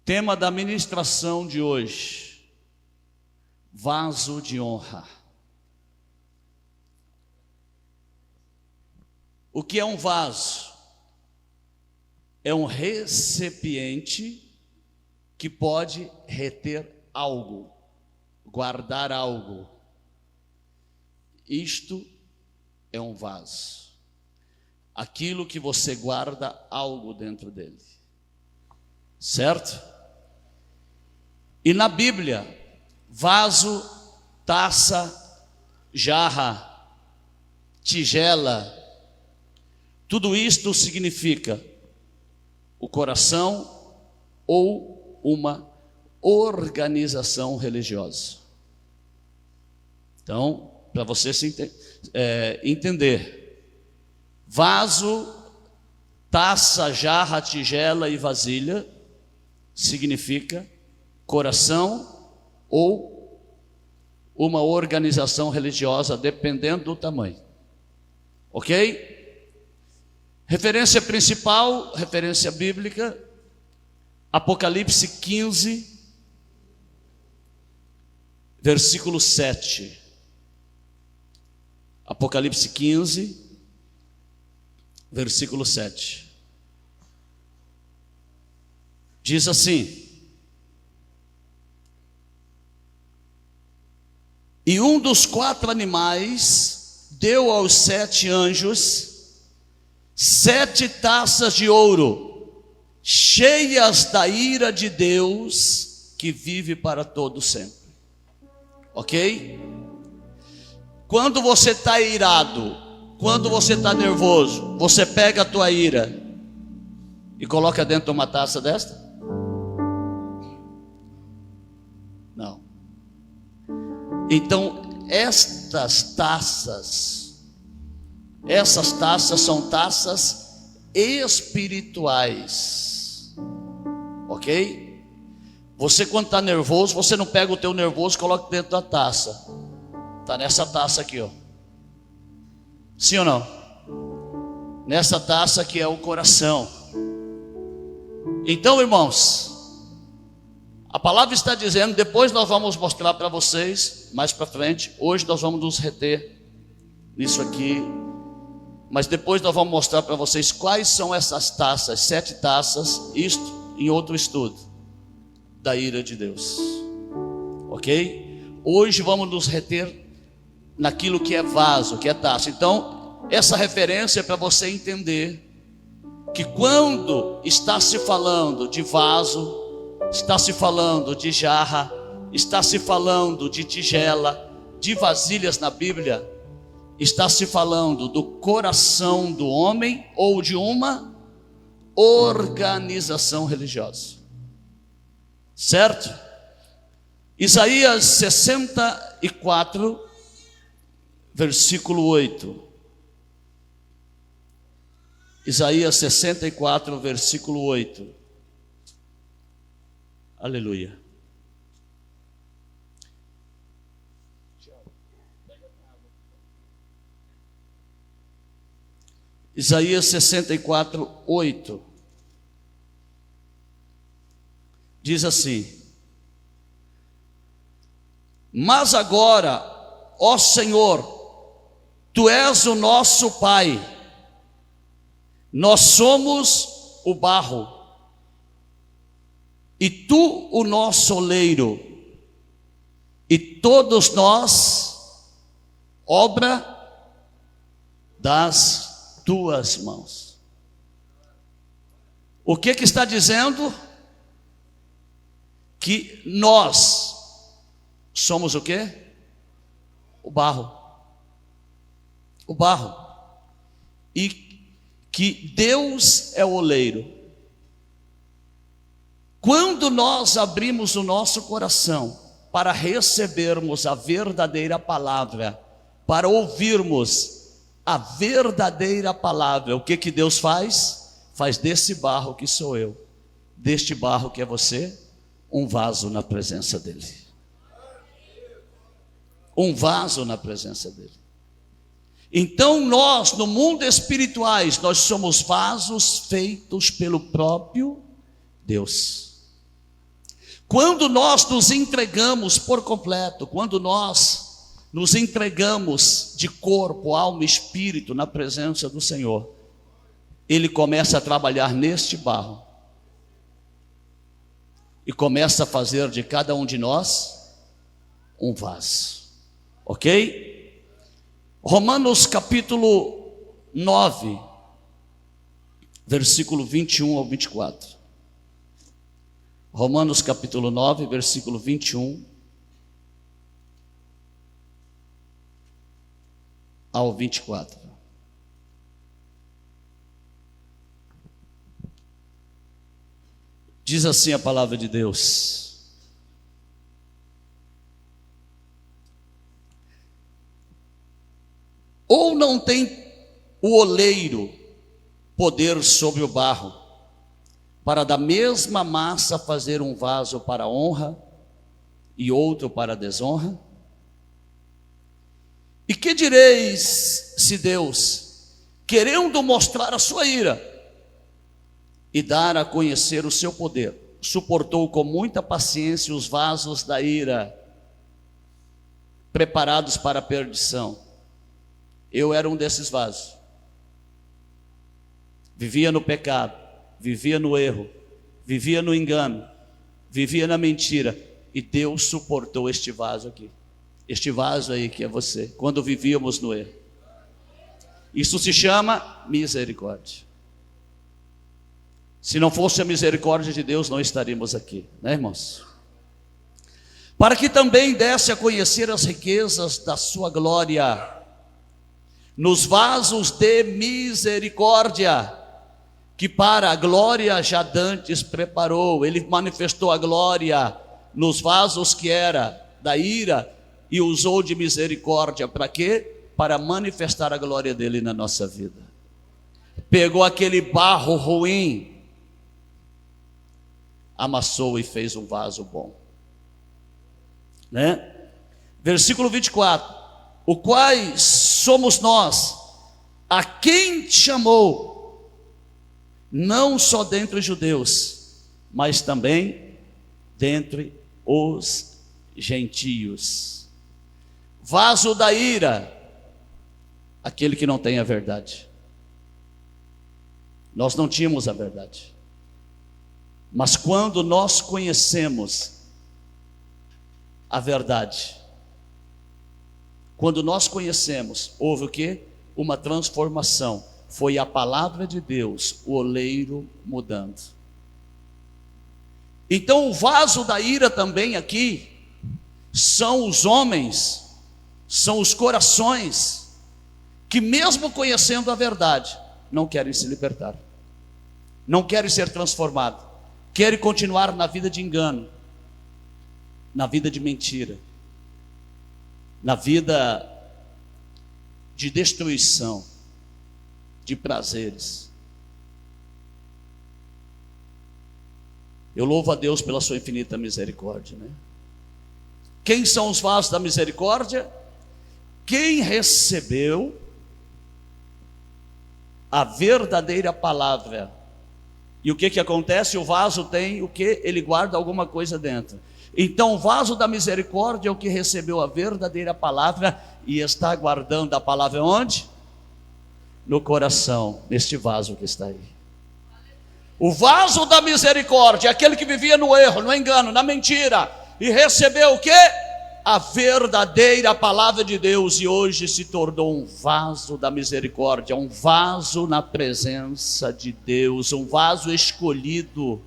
Tema da ministração de hoje: vaso de honra. O que é um vaso? É um recipiente que pode reter algo, guardar algo. Isto é um vaso. Aquilo que você guarda algo dentro dele. Certo? E na Bíblia, vaso, taça, jarra, tigela, tudo isto significa o coração ou uma organização religiosa. Então, para você entender, vaso, taça, jarra, tigela e vasilha significa coração ou uma organização religiosa, dependendo do tamanho. Ok? Referência principal, referência bíblica, Apocalipse 15, versículo 7. Apocalipse 15, versículo 7. Diz assim: e um dos 4 animais deu aos 7 anjos 7 taças de ouro, cheias da ira de Deus, que vive para todo sempre. Ok? Quando você está irado, quando você está nervoso, você pega a tua ira e coloca dentro de uma taça desta? Não. Então, essas taças são taças espirituais. Ok? Você, quando está nervoso, você não pega o teu nervoso e coloca dentro da taça. Está nessa taça aqui, ó. Sim ou não? Nessa taça que é o coração. Então, irmãos, a palavra está dizendo, depois nós vamos mostrar para vocês, mais para frente. Hoje nós vamos nos reter nisso aqui, mas depois nós vamos mostrar para vocês quais são essas taças, 7 taças, isto em outro estudo, da ira de Deus. Ok? Hoje vamos nos reter naquilo que é vaso, que é taça. Então, essa referência é para você entender que quando está se falando de vaso, está se falando de jarra, está se falando de tigela, de vasilhas na Bíblia, está se falando do coração do homem ou de uma organização religiosa. Certo? Isaías 64, versículo 8. Isaías 64, versículo 8. Aleluia. Isaías 64, 8. Diz assim: mas agora, ó Senhor, Tu és o nosso Pai, nós somos o barro, e Tu o nosso oleiro, e todos nós, obra das Tuas mãos. O que está dizendo? Que nós somos o quê? O barro. O barro. E que Deus é o oleiro. Quando nós abrimos o nosso coração para recebermos a verdadeira palavra, para ouvirmos a verdadeira palavra, o que Deus faz? Faz desse barro que sou eu, deste barro que é você, um vaso na presença dele. Um vaso na presença dele. Então nós, no mundo espirituais, nós somos vasos feitos pelo próprio Deus. Quando nós nos entregamos por completo, quando nós nos entregamos de corpo, alma e espírito na presença do Senhor, Ele começa a trabalhar neste barro e começa a fazer de cada um de nós um vaso, ok? Romanos capítulo 9, versículo 21 ao 24. Romanos capítulo 9, versículo 21 ao 24. Diz assim a palavra de Deus: ou não tem o oleiro poder sobre o barro, para da mesma massa fazer um vaso para a honra e outro para a desonra? E que direis se Deus, querendo mostrar a sua ira e dar a conhecer o seu poder, suportou com muita paciência os vasos da ira, preparados para a perdição? Eu era um desses vasos. Vivia no pecado, vivia no erro, vivia no engano, vivia na mentira, e Deus suportou este vaso aqui, este vaso aí que é você, quando vivíamos no erro. Isso se chama misericórdia. Se não fosse a misericórdia de Deus, não estaríamos aqui, né, irmãos? Para que também desse a conhecer as riquezas da sua glória nos vasos de misericórdia, que para a glória já dantes preparou. Ele manifestou a glória nos vasos que era da ira e usou de misericórdia. Para quê? Para manifestar a glória dele na nossa vida. Pegou aquele barro ruim, amassou e fez um vaso bom, né? Versículo 24: o quais somos nós, a quem chamou, não só dentre os judeus, mas também dentre os gentios. Vaso da ira, aquele que não tem a verdade. Nós não tínhamos a verdade, mas quando nós conhecemos a verdade, quando nós conhecemos, houve o quê? Uma transformação. Foi a palavra de Deus, o oleiro mudando. Então o vaso da ira também aqui são os homens, são os corações que mesmo conhecendo a verdade, não querem se libertar, não querem ser transformados, querem continuar na vida de engano, na vida de mentira, na vida de destruição, de prazeres. Eu louvo a Deus pela sua infinita misericórdia, né? Quem são os vasos da misericórdia? Quem recebeu a verdadeira palavra. E o que acontece? O vaso tem o que? Ele guarda alguma coisa dentro. Então o vaso da misericórdia é o que recebeu a verdadeira palavra e está guardando a palavra onde? No coração, neste vaso que está aí. O vaso da misericórdia, aquele que vivia no erro, no engano, na mentira, e recebeu o quê? A verdadeira palavra de Deus, e hoje se tornou um vaso da misericórdia, um vaso na presença de Deus, um vaso escolhido,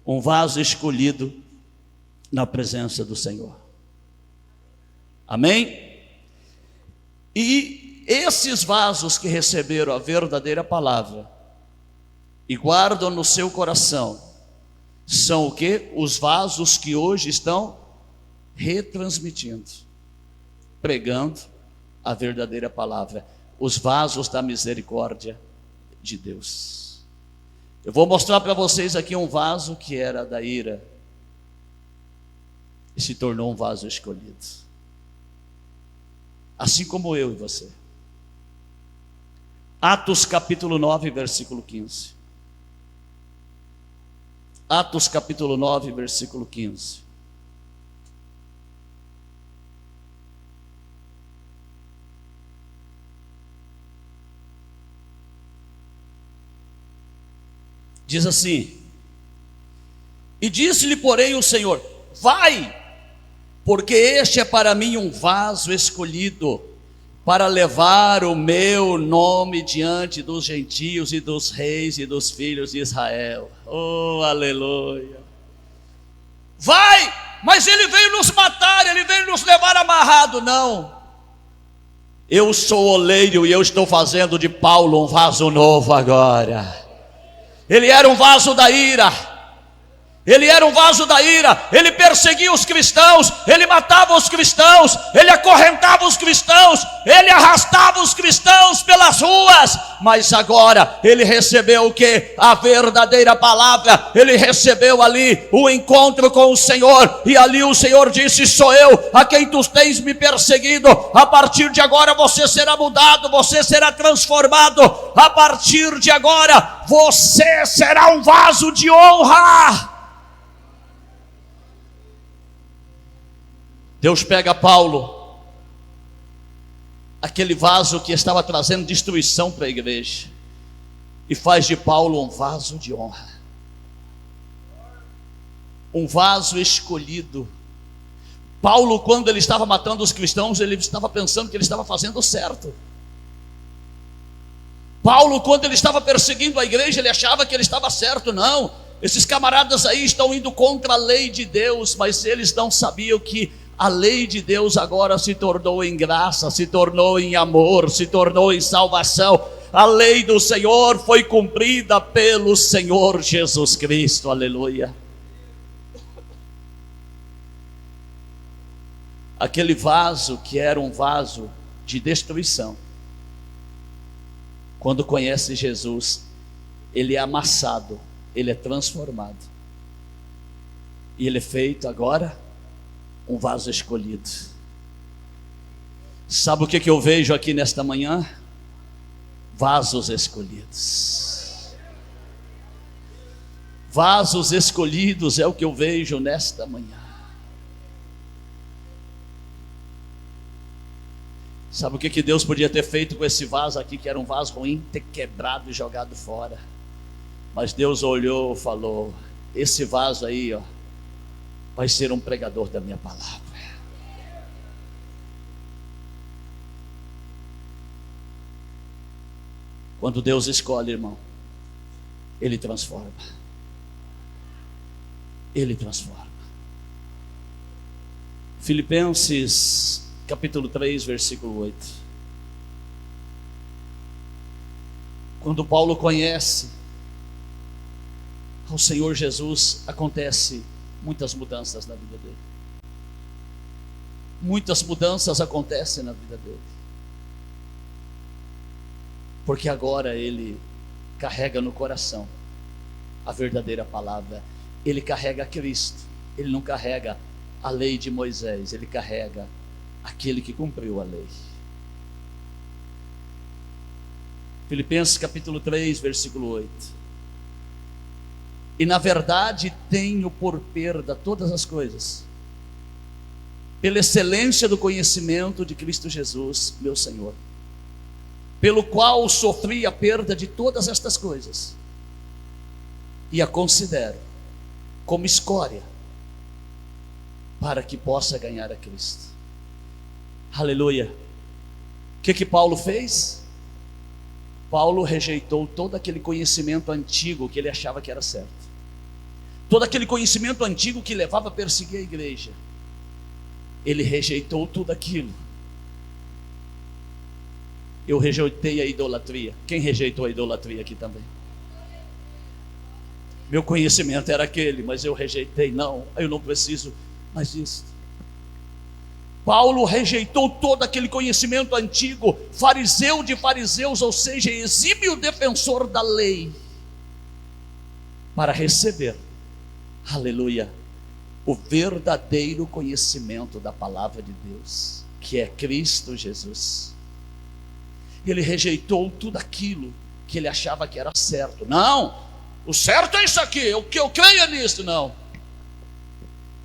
um vaso escolhido na presença do Senhor. Amém? E esses vasos que receberam a verdadeira palavra e guardam no seu coração, são o que? Os vasos que hoje estão retransmitindo, pregando a verdadeira palavra, os vasos da misericórdia de Deus. Eu vou mostrar para vocês aqui um vaso que era da ira e se tornou um vaso escolhido, assim como eu e você. Atos capítulo 9, versículo 15. Atos capítulo 9, versículo 15. Diz assim: e disse-lhe, porém, o Senhor: vai, porque este é para mim um vaso escolhido, para levar o meu nome diante dos gentios e dos reis e dos filhos de Israel. Oh, aleluia! Vai, mas ele veio nos matar, ele veio nos levar amarrado. Não, eu sou oleiro e eu estou fazendo de Paulo um vaso novo agora. Ele era um vaso da ira, ele era um vaso da ira, ele perseguia os cristãos, ele matava os cristãos, ele acorrentava os cristãos, ele arrastava os cristãos pelas ruas, mas agora ele recebeu o que? A verdadeira palavra. Ele recebeu ali o encontro com o Senhor, e ali o Senhor disse: sou eu a quem tu tens me perseguido. A partir de agora você será mudado, você será transformado. A partir de agora você será um vaso de honra. Deus pega Paulo, aquele vaso que estava trazendo destruição para a igreja, e faz de Paulo um vaso de honra, um vaso escolhido. Paulo, quando ele estava matando os cristãos, ele estava pensando que ele estava fazendo certo. Paulo, quando ele estava perseguindo a igreja, ele achava que ele estava certo. Não, esses camaradas aí estão indo contra a lei de Deus, mas eles não sabiam que a lei de Deus agora se tornou em graça, se tornou em amor, se tornou em salvação. A lei do Senhor foi cumprida pelo Senhor Jesus Cristo, aleluia. Aquele vaso que era um vaso de destruição, quando conhece Jesus, ele é amassado, ele é transformado, e ele é feito agora um vaso escolhido. Sabe o que eu vejo aqui nesta manhã? Vasos escolhidos. Vasos escolhidos é o que eu vejo nesta manhã. Sabe o que Deus podia ter feito com esse vaso aqui, que era um vaso ruim, ter quebrado e jogado fora? Mas Deus olhou e falou: esse vaso aí, ó, vai ser um pregador da minha palavra. Quando Deus escolhe, irmão, Ele transforma. Ele transforma. Filipenses capítulo 3, versículo 8. Quando Paulo conhece ao Senhor Jesus, acontece muitas mudanças na vida dele. Muitas mudanças acontecem na vida dele. Porque agora ele carrega no coração a verdadeira palavra. Ele carrega Cristo. Ele não carrega a lei de Moisés. Ele carrega aquele que cumpriu a lei. Filipenses capítulo 3, versículo 8. E na verdade tenho por perda todas as coisas, pela excelência do conhecimento de Cristo Jesus, meu Senhor, pelo qual sofri a perda de todas estas coisas, e a considero como escória, para que possa ganhar a Cristo. Aleluia. O que Paulo fez? Paulo rejeitou todo aquele conhecimento antigo que ele achava que era certo, todo aquele conhecimento antigo que levava a perseguir a igreja. Ele rejeitou tudo aquilo. Eu rejeitei a idolatria. Quem rejeitou a idolatria aqui também? Meu conhecimento era aquele, mas eu rejeitei. Não, eu não preciso mais disso. Paulo rejeitou todo aquele conhecimento antigo, fariseu de fariseus, ou seja, exímio defensor da lei, para receber, aleluia, o verdadeiro conhecimento da palavra de Deus, que é Cristo Jesus. Ele rejeitou tudo aquilo que ele achava que era certo. Não, O certo é isso aqui, o que eu creio é nisso. Não.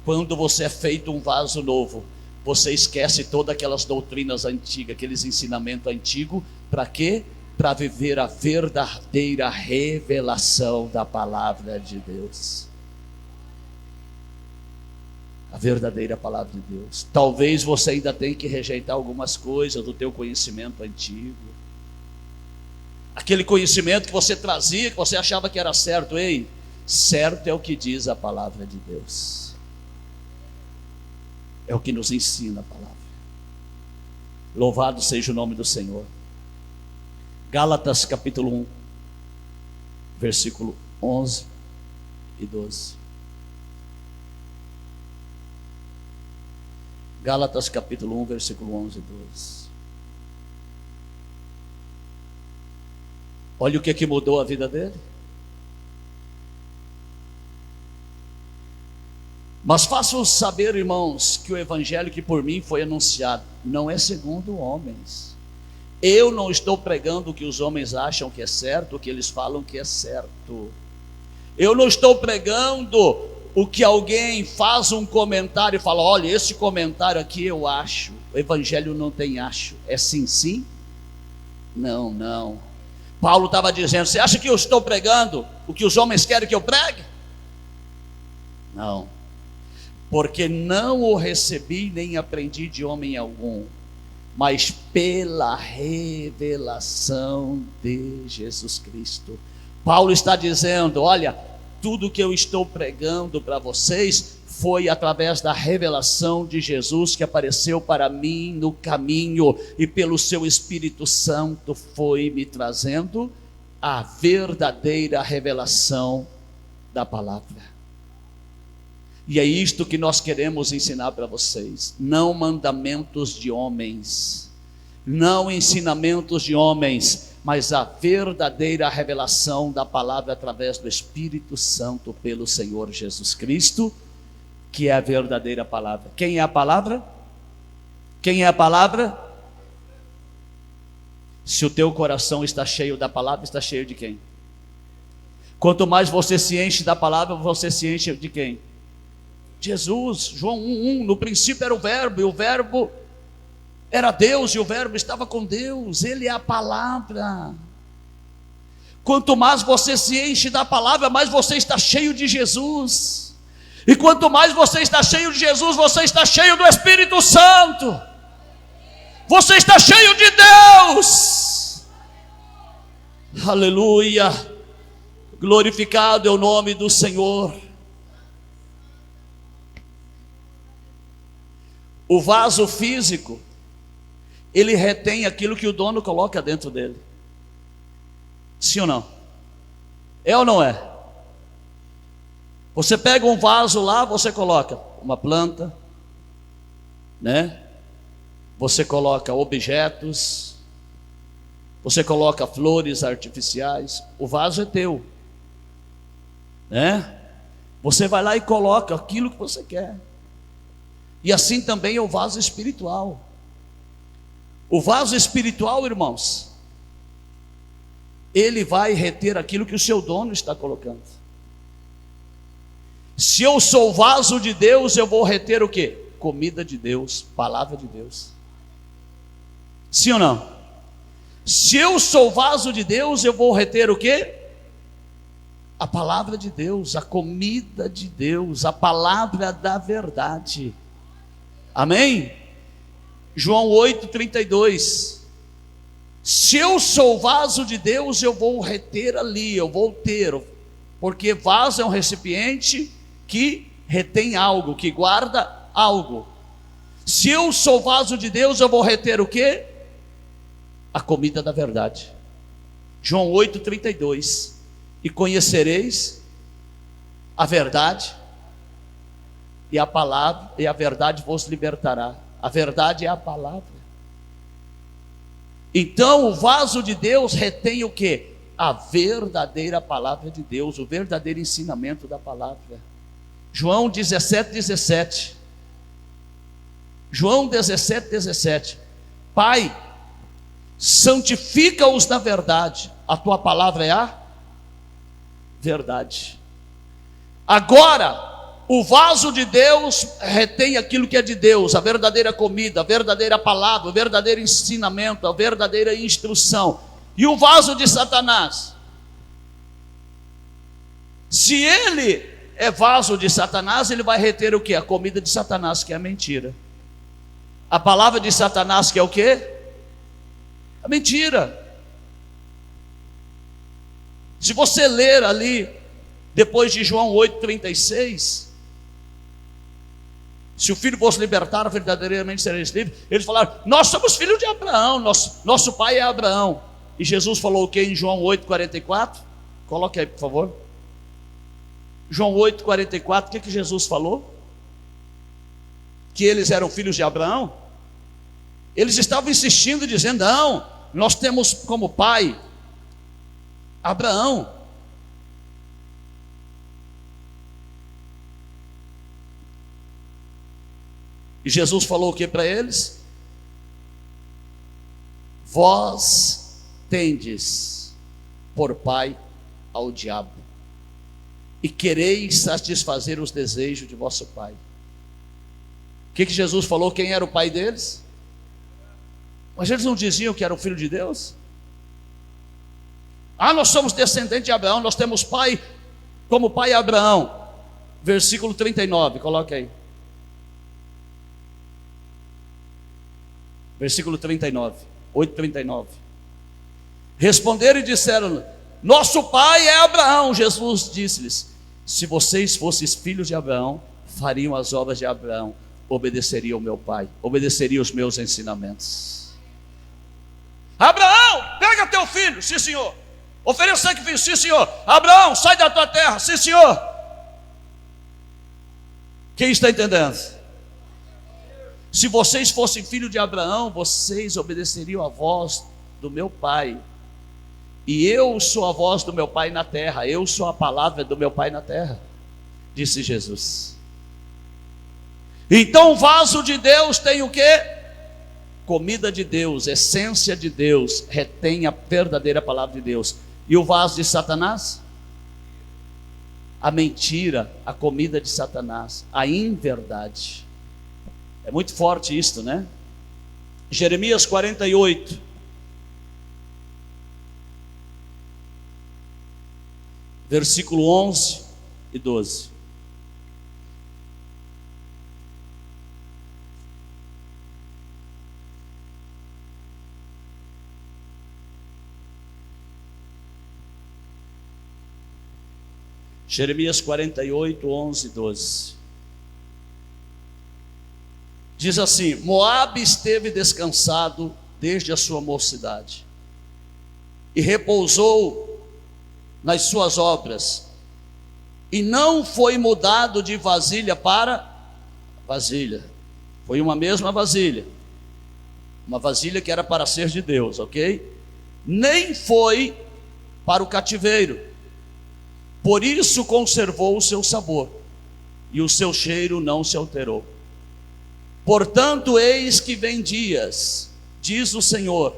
Quando você é feito um vaso novo, você esquece todas aquelas doutrinas antigas, aqueles ensinamentos antigos. Para quê? Para viver a verdadeira revelação da palavra de Deus. A verdadeira palavra de Deus. Talvez você ainda tenha que rejeitar algumas coisas do teu conhecimento antigo. Aquele conhecimento que você trazia, que você achava que era certo. Ei, certo é o que diz a palavra de Deus. É o que nos ensina a palavra. Louvado seja o nome do Senhor. Gálatas capítulo 1, versículo 11 e 12. Gálatas capítulo 1, versículo 11 e 12. Olha o que mudou a vida dele. Mas faço saber, irmãos, que o evangelho que por mim foi anunciado não é segundo homens. Eu não estou pregando o que os homens acham que é certo, o que eles falam que é certo. Eu não estou pregando o que alguém faz um comentário e fala: olha, esse comentário aqui eu acho. O evangelho não tem acho. É sim, sim? Não, não. Paulo estava dizendo: você acha que eu estou pregando o que os homens querem que eu pregue? Não. Porque não o recebi nem aprendi de homem algum, mas pela revelação de Jesus Cristo. Paulo está dizendo: olha, tudo que eu estou pregando para vocês foi através da revelação de Jesus que apareceu para mim no caminho, e pelo seu Espírito Santo foi me trazendo a verdadeira revelação da palavra. E é isto que nós queremos ensinar para vocês. Não mandamentos de homens, não ensinamentos de homens, mas a verdadeira revelação da palavra através do Espírito Santo pelo Senhor Jesus Cristo, que é a verdadeira palavra. Quem é a palavra? Quem é a palavra? Se o teu coração está cheio da palavra, está cheio de quem? Quanto mais você se enche da palavra, você se enche de quem? Jesus. João 1:1, no princípio era o verbo, e o verbo era Deus, e o verbo estava com Deus. Ele é a palavra. Quanto mais você se enche da palavra, mais você está cheio de Jesus. E quanto mais você está cheio de Jesus, você está cheio do Espírito Santo. Você está cheio de Deus. Aleluia. Glorificado é o nome do Senhor. O vaso físico, ele retém aquilo que o dono coloca dentro dele. Sim ou não? É ou não é? Você pega um vaso lá, você coloca uma planta, né? Você coloca objetos, você coloca flores artificiais. O vaso é teu, né? Você vai lá e coloca aquilo que você quer. E assim também é o vaso espiritual. O vaso espiritual, irmãos, ele vai reter aquilo que o seu dono está colocando. Se eu sou vaso de Deus, eu vou reter o quê? Comida de Deus, palavra de Deus. Sim ou não? Se eu sou vaso de Deus, eu vou reter o quê? A palavra de Deus, a comida de Deus, a palavra da verdade. Amém? João 8:32. Se eu sou vaso de Deus, eu vou reter ali, eu vou ter, porque vaso é um recipiente que retém algo, que guarda algo. Se eu sou vaso de Deus, eu vou reter o quê? A comida da verdade. João 8:32. E conhecereis a verdade, e a palavra, e a verdade vos libertará. A verdade é a palavra. Então o vaso de Deus retém o quê? A verdadeira palavra de Deus, o verdadeiro ensinamento da palavra. João 17:17. João 17:17. Pai, santifica-os na verdade. A tua palavra é a verdade. Agora, o vaso de Deus retém aquilo que é de Deus, a verdadeira comida, a verdadeira palavra, o verdadeiro ensinamento, a verdadeira instrução. E o vaso de Satanás, se ele é vaso de Satanás, ele vai reter o que? A comida de Satanás, que é a mentira. A palavra de Satanás, que é o quê? A mentira. Se você ler ali, depois de João 8,36, se o filho fosse libertar, verdadeiramente sereis livres. Eles falaram, nós somos filhos de Abraão, nosso pai é Abraão. E Jesus falou o que em João 8,44? Coloque aí, por favor. João 8,44, o que Jesus falou? Que eles eram filhos de Abraão? Eles estavam insistindo, dizendo, não, nós temos como pai Abraão. E Jesus falou o que para eles? Vós tendes por pai ao diabo, e quereis satisfazer os desejos de vosso pai. O que Jesus falou? Quem era o pai deles? Mas eles não diziam que eram filho de Deus? Ah, nós somos descendentes de Abraão, nós temos pai, como pai Abraão. Versículo 39, coloque aí. Versículo 39, 8,39. Responderam e disseram, nosso pai é Abraão. Jesus disse-lhes, se vocês fossem filhos de Abraão, fariam as obras de Abraão, obedeceriam ao meu pai, obedeceriam os meus ensinamentos. Abraão, pega teu filho, sim senhor. Ofereça sacrifício, sim senhor. Abraão, sai da tua terra, sim senhor. Quem está entendendo? Se vocês fossem filhos de Abraão, vocês obedeceriam a voz do meu pai. E eu sou a voz do meu pai na terra, eu sou a palavra do meu pai na terra, disse Jesus. Então o vaso de Deus tem o quê? Comida de Deus, essência de Deus, retém a verdadeira palavra de Deus. E o vaso de Satanás? A mentira, a comida de Satanás, a inverdade. É muito forte isto, né? Jeremias 48. Versículo 11 e 12. Jeremias 48, 11 e 12. Diz assim: Moabe esteve descansado desde a sua mocidade, e repousou nas suas obras, e não foi mudado de vasilha para vasilha. Foi uma mesma vasilha, uma vasilha que era para ser de Deus, ok? Nem foi para o cativeiro, por isso conservou o seu sabor, e o seu cheiro não se alterou. Portanto, eis que vem dias, diz o Senhor,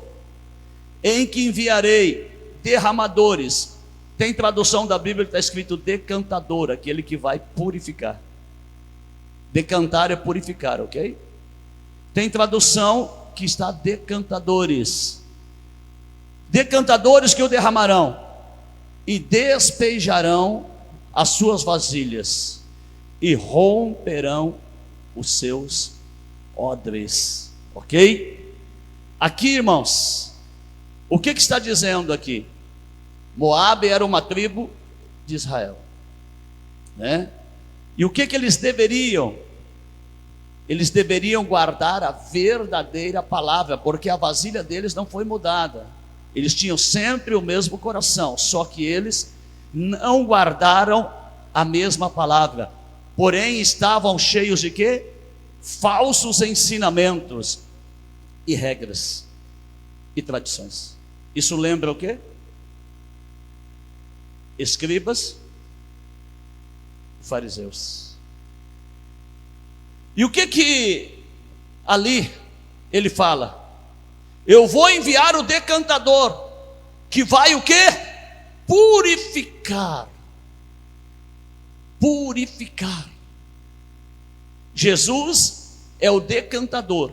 em que enviarei derramadores. Tem tradução da Bíblia que está escrito decantador, aquele que vai purificar. Decantar é purificar, ok? Tem tradução que está decantadores. Decantadores que o derramarão e despejarão as suas vasilhas e romperão os seus odres, ok? Aqui, irmãos, o que está dizendo aqui? Moabe era uma tribo de Israel, né? E o que eles deveriam? Eles deveriam guardar a verdadeira palavra, porque a vasilha deles não foi mudada. Eles tinham sempre o mesmo coração, só que eles não guardaram a mesma palavra. Porém, estavam cheios de quê? Falsos ensinamentos e regras e tradições. Isso lembra o quê? Escribas, fariseus. E o que ali ele fala? Eu vou enviar o decantador, que vai o quê? Purificar purificar. Jesus é o decantador,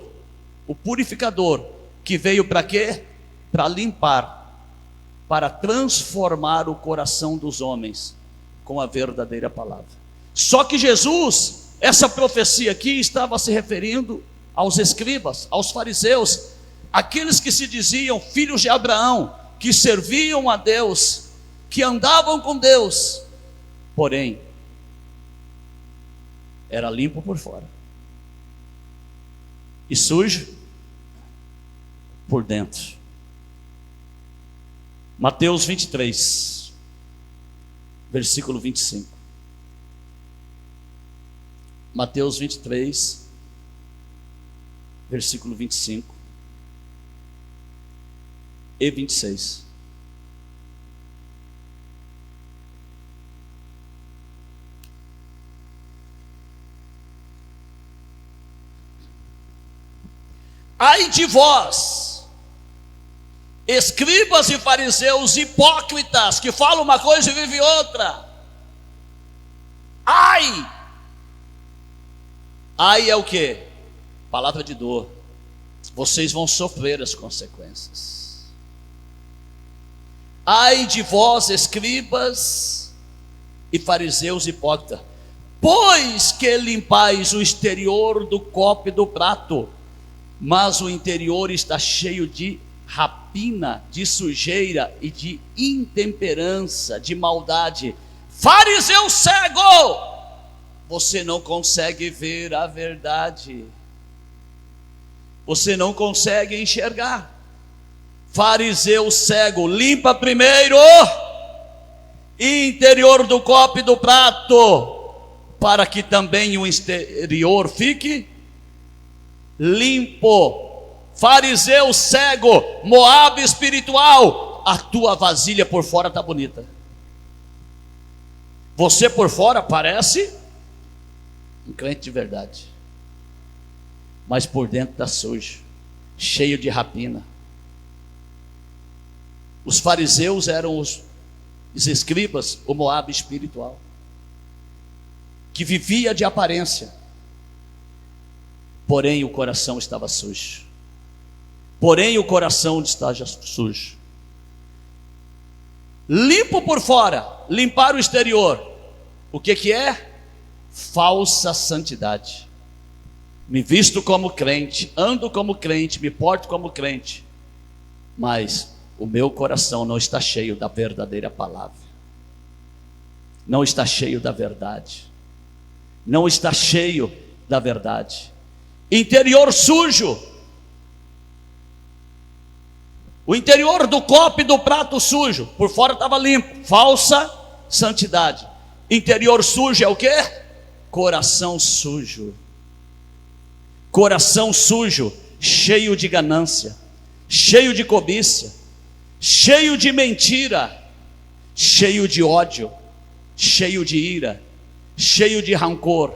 o purificador, que veio para quê? Para limpar, para transformar o coração dos homens com a verdadeira palavra. Só que Jesus, essa profecia aqui estava se referindo aos escribas, aos fariseus, aqueles que se diziam filhos de Abraão, que serviam a Deus, que andavam com Deus, porém era limpo por fora e sujo por dentro. Mateus 23, versículo 25. Mateus 23, versículo 25 e 26. Ai de vós, escribas e fariseus hipócritas, que falam uma coisa e vivem outra. Ai! Ai é o que? Palavra de dor. Vocês vão sofrer as consequências. Ai de vós, escribas e fariseus hipócritas, pois que limpais o exterior do copo e do prato, mas o interior está cheio de rapina, de sujeira e de intemperança, de maldade. Fariseu cego, você não consegue ver a verdade, você não consegue enxergar. Fariseu cego, limpa primeiro interior do copo e do prato, para que também o exterior fique limpo. Fariseu cego, Moabe espiritual, a tua vasilha por fora está bonita, você por fora parece um crente de verdade, mas por dentro está sujo, cheio de rapina. Os fariseus eram os escribas, o Moabe espiritual, que vivia de aparência, porém o coração estava sujo. Porém o coração estava sujo. Limpo por fora, limpar o exterior. O que é? Falsa santidade. Me visto como crente, ando como crente, me porto como crente, mas o meu coração não está cheio da verdadeira palavra, não está cheio da verdade, não está cheio da verdade. Interior sujo, o interior do copo e do prato sujo, por fora estava limpo, falsa santidade. Interior sujo é o que? Coração sujo. Coração sujo, cheio de ganância, cheio de cobiça, cheio de mentira, cheio de ódio, cheio de ira, cheio de rancor,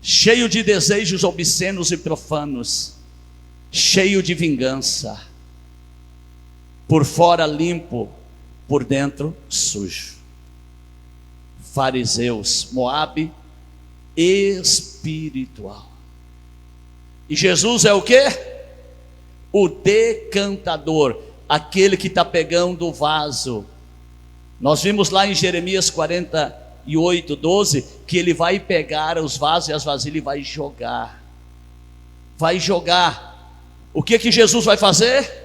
cheio de desejos obscenos e profanos, cheio de vingança. Por fora limpo, por dentro sujo. Fariseus, Moabe espiritual. E Jesus é o que? O decantador, aquele que está pegando o vaso. Nós vimos lá em Jeremias 48, 12, que ele vai pegar os vasos e as vasilhas e vai jogar. Vai jogar. O que Jesus vai fazer?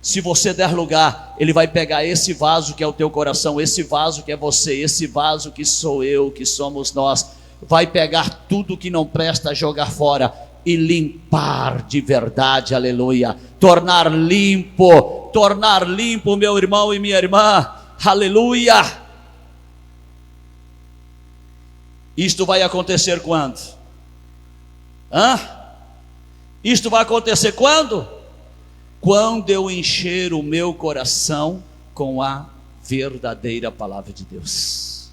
Se você der lugar, ele vai pegar esse vaso que é o teu coração, esse vaso que é você, esse vaso que sou eu, que somos nós, vai pegar tudo que não presta, jogar fora e limpar de verdade, aleluia, tornar limpo, meu irmão e minha irmã, aleluia. Isto vai acontecer quando? Isto vai acontecer quando? Quando eu encher o meu coração com a verdadeira palavra de Deus.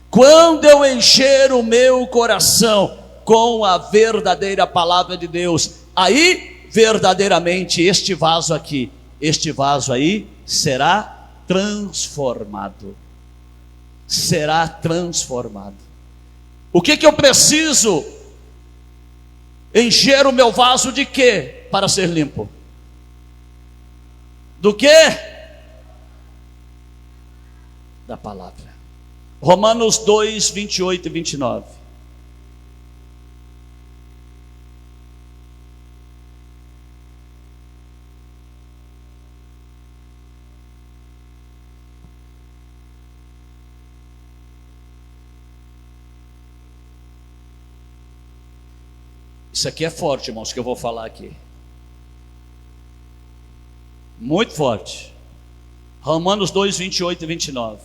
Quando eu encher o meu coração com a verdadeira palavra de Deus, aí verdadeiramente este vaso aí será transformado. será transformado. O que eu preciso encher o meu vaso de quê para ser limpo? Do quê? Da palavra. Romanos 2, 28 e 29. Isso aqui é forte, irmãos, que eu vou falar aqui. Muito forte. Romanos 2, 28 e 29.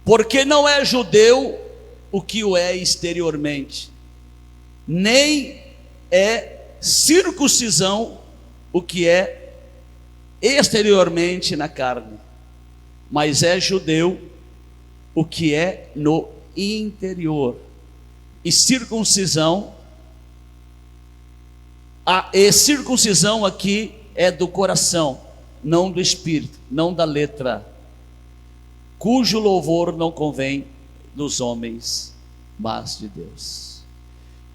Porque não é judeu o que o é exteriormente, nem é circuncisão o que é exteriormente na carne, mas é judeu o que é no interior. E circuncisão, e circuncisão aqui é do coração, não do espírito, não da letra, cujo louvor não convém dos homens, mas de Deus.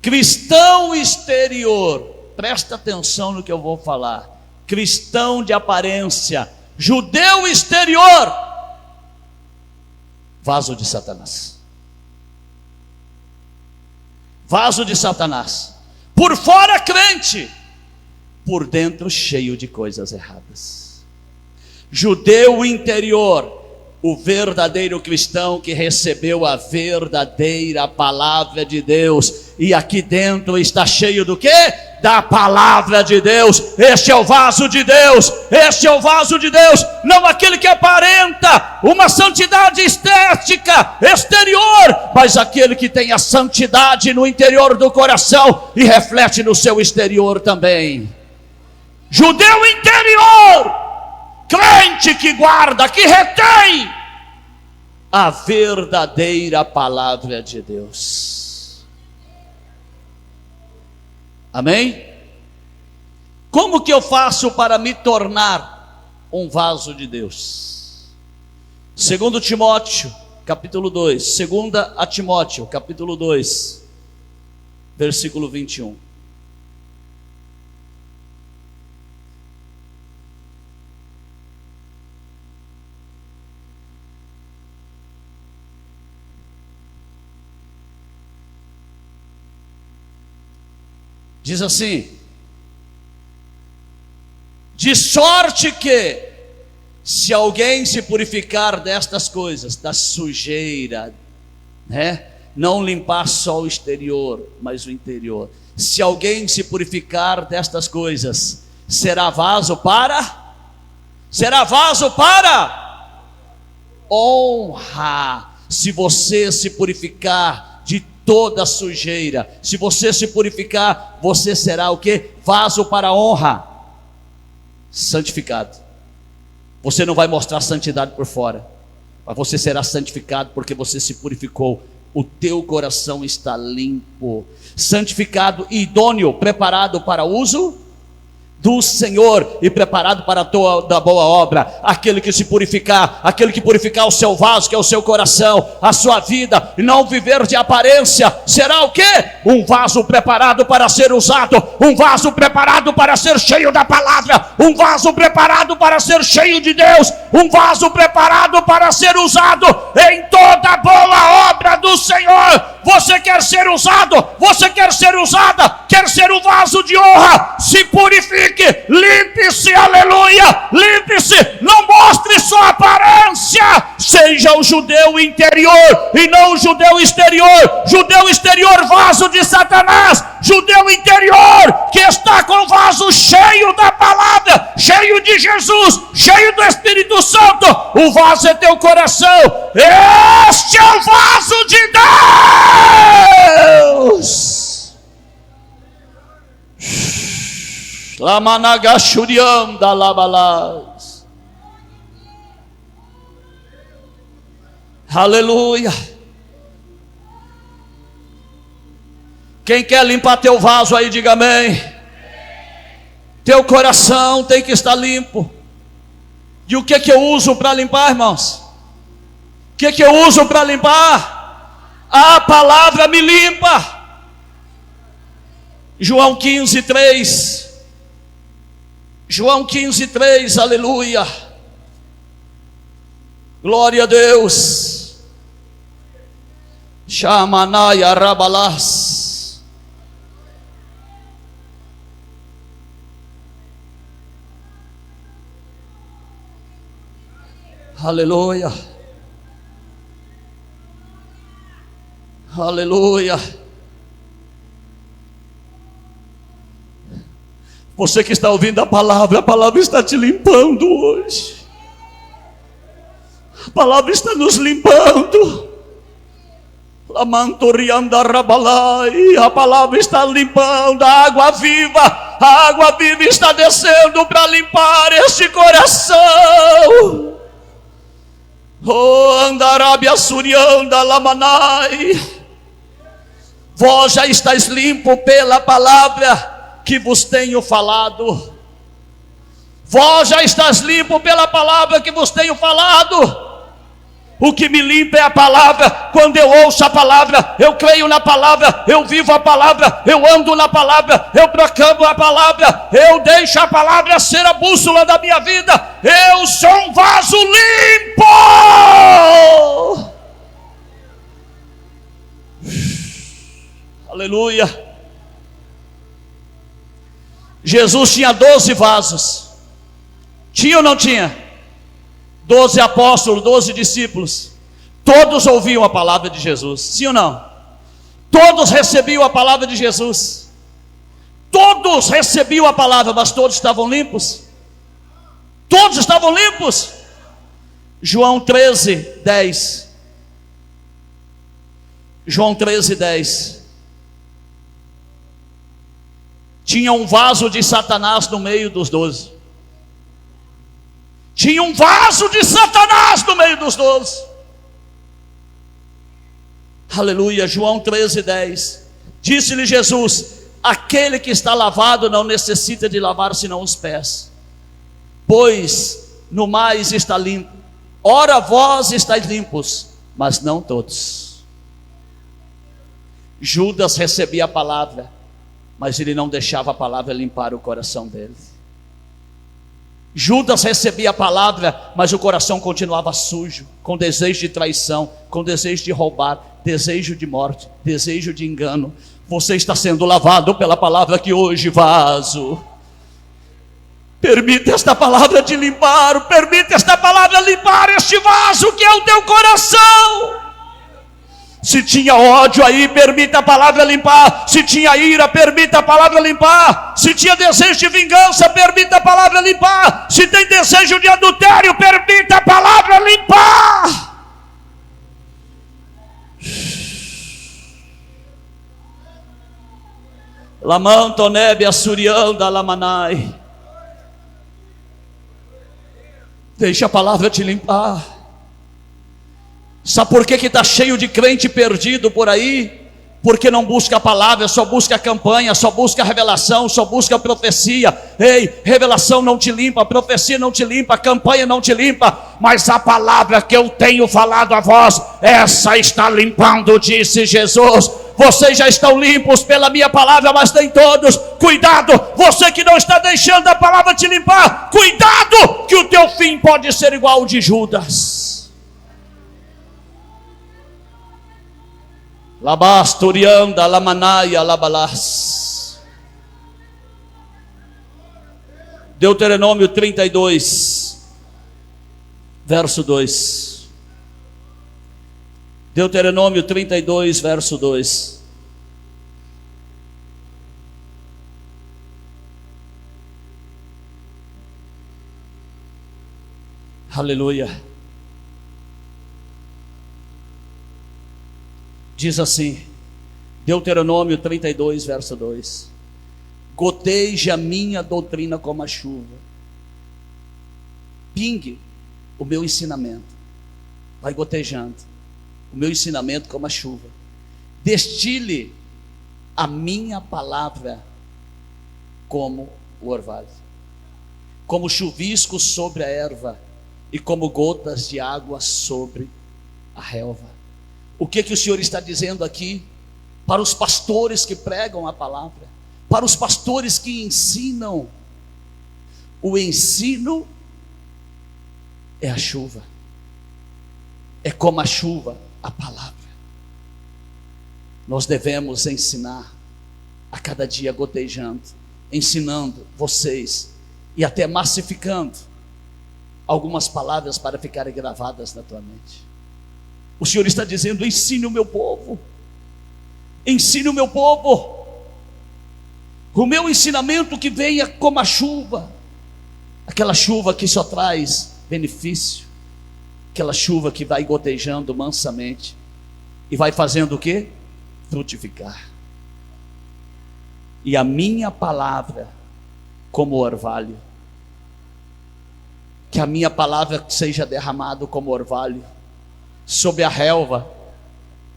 Cristão exterior, presta atenção no que eu vou falar. Cristão de aparência, judeu exterior, vaso de Satanás. Vaso de Satanás. Por fora crente, por dentro cheio de coisas erradas. Judeu interior, o verdadeiro cristão que recebeu a verdadeira palavra de Deus, e aqui dentro está cheio do quê? Da palavra de Deus. Este é o vaso de Deus, este é o vaso de Deus, não aquele que aparenta uma santidade estética, exterior, mas aquele que tem a santidade no interior do coração e reflete no seu exterior também. Judeu interior, crente que guarda, que retém a verdadeira palavra de Deus. Amém? Como que eu faço para me tornar um vaso de Deus? 2 Timóteo, capítulo 2. 2 a Timóteo, capítulo 2, versículo 21. Diz assim: de sorte que, se alguém se purificar destas coisas, da sujeira, não limpar só o exterior, mas o interior. Se alguém se purificar destas coisas, será vaso para honra. Se você se purificar de toda sujeira, se você se purificar, você será o que? Vaso para honra, santificado. Você não vai mostrar santidade por fora, mas você será santificado porque você se purificou. O teu coração está limpo, santificado, idôneo, preparado para uso do Senhor e preparado para toda boa obra. Aquele que se purificar, aquele que purificar o seu vaso, que é o seu coração, a sua vida, e não viver de aparência, será o quê? Um vaso preparado para ser usado, um vaso preparado para ser cheio da palavra, um vaso preparado para ser cheio de Deus, um vaso preparado para ser usado em toda boa obra do Senhor. Você quer ser usado? Você quer ser usada? Quer ser um vaso de honra? Se purifique, limpe-se, aleluia, limpe-se, não mostre sua aparência, seja o judeu interior e não o judeu exterior. Judeu exterior, vaso de Satanás. Judeu interior, que está com o vaso cheio da palavra, cheio de Jesus, cheio do Espírito Santo. O vaso é teu coração. Este é o vaso de Deus. Lamanagashuriam da labalas. Aleluia. Quem quer limpar teu vaso aí, diga amém. Teu coração tem que estar limpo. E o que eu uso para limpar, irmãos? que eu uso para limpar? A palavra me limpa. João 15:3. João 15:3, aleluia. Glória a Deus. Shamanaya Rabalás. Aleluia. Aleluia. Você que está ouvindo a palavra está te limpando hoje. A palavra está nos limpando. A palavra está limpando, a água viva está descendo para limpar este coração. Oh, Andarabia Surianda Lamanai. Vós já estáis limpo pela palavra que vos tenho falado. Vós já estás limpo pela palavra que vos tenho falado. O que me limpa é a palavra. Quando eu ouço a palavra, eu creio na palavra, eu vivo a palavra, eu ando na palavra, eu proclamo a palavra, eu deixo a palavra ser a bússola da minha vida. Eu sou um vaso limpo. Aleluia. Jesus tinha 12 vasos. Tinha ou não tinha? 12 apóstolos, 12 discípulos. Todos ouviam a palavra de Jesus. Sim ou não? Todos recebiam a palavra de Jesus. Todos recebiam a palavra, mas todos estavam limpos? Todos estavam limpos? João 13:10. João 13:10. Tinha um vaso de Satanás no meio dos 12. Tinha um vaso de Satanás no meio dos 12. Aleluia. João 13:10. Disse-lhe Jesus: aquele que está lavado não necessita de lavar senão os pés, pois no mais está limpo. Ora vós estáis limpos, mas não todos. Judas recebia a palavra, mas ele não deixava a palavra limpar o coração dele. Judas recebia a palavra, mas o coração continuava sujo, com desejo de traição, com desejo de roubar, desejo de morte, desejo de engano. Você está sendo lavado pela palavra aqui hoje, vaso. Permita esta palavra te limpar, permita esta palavra limpar este vaso que é o teu coração. Se tinha ódio aí, permita a palavra limpar. Se tinha ira, permita a palavra limpar. Se tinha desejo de vingança, permita a palavra limpar. Se tem desejo de adultério, permita a palavra limpar. Lamantonebe assurianda lamanai. Deixa a palavra te limpar. Sabe por que está cheio de crente perdido por aí? Porque não busca a palavra, só busca a campanha, só busca a revelação, só busca a profecia. Ei, revelação não te limpa, profecia não te limpa, campanha não te limpa, mas a palavra que eu tenho falado a vós, essa está limpando, disse Jesus. Vocês já estão limpos pela minha palavra, mas nem todos. Cuidado, você que não está deixando a palavra te limpar, cuidado, que o teu fim pode ser igual ao de Judas. Labasturianda lamanaya labalás. Deuteronômio 32, verso 2. Deuteronômio 32, verso 2. Aleluia. Diz assim, Deuteronômio 32, verso 2: goteja a minha doutrina como a chuva, pingue o meu ensinamento, vai gotejando o meu ensinamento como a chuva, destile a minha palavra como o orvalho, como chuvisco sobre a erva e como gotas de água sobre a relva. O que o Senhor está dizendo aqui para os pastores que pregam a palavra, para os pastores que ensinam? O ensino é a chuva, é como a chuva, a palavra. Nós devemos ensinar a cada dia, gotejando, ensinando vocês e até massificando algumas palavras para ficarem gravadas na tua mente. O Senhor está dizendo: ensine o meu povo, ensine o meu povo, o meu ensinamento que venha como a chuva, aquela chuva que só traz benefício, aquela chuva que vai gotejando mansamente e vai fazendo o quê? Frutificar. E a minha palavra como orvalho, que a minha palavra seja derramada como orvalho sobre a relva.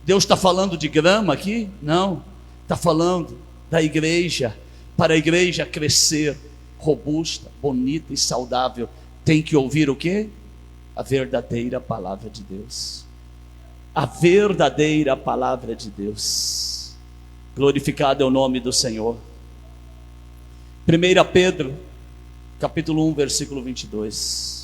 Deus está falando de grama aqui? Não, está falando da igreja. Para a igreja crescer robusta, bonita e saudável, tem que ouvir o quê? A verdadeira palavra de Deus. A verdadeira palavra de Deus. Glorificado é o nome do Senhor. 1 Pedro capítulo 1, versículo 22.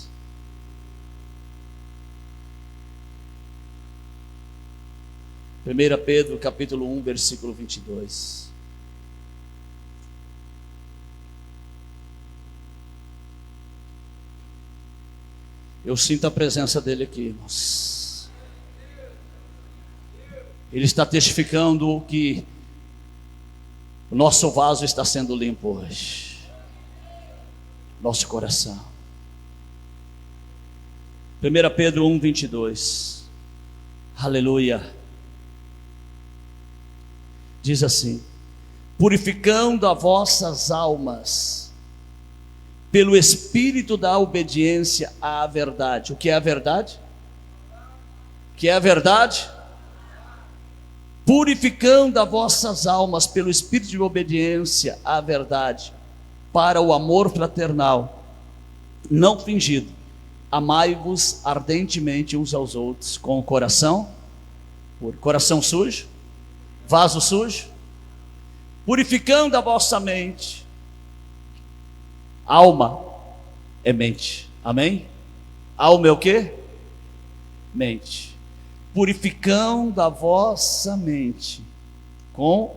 Primeira Pedro capítulo 1, versículo 22. Eu sinto a presença dele aqui, irmãos. Ele está testificando que o nosso vaso está sendo limpo hoje. Nosso coração. 1 Pedro 1, 22. Aleluia. Diz assim: purificando as vossas almas pelo espírito da obediência à verdade. O que é a verdade? O que é a verdade? Purificando as vossas almas pelo espírito de obediência à verdade, para o amor fraternal, não fingido. Amai-vos ardentemente uns aos outros, com o coração puro. Coração sujo? Vaso sujo? Purificando a vossa mente. Alma é mente, amém? Alma é o quê? Mente. Purificando a vossa mente com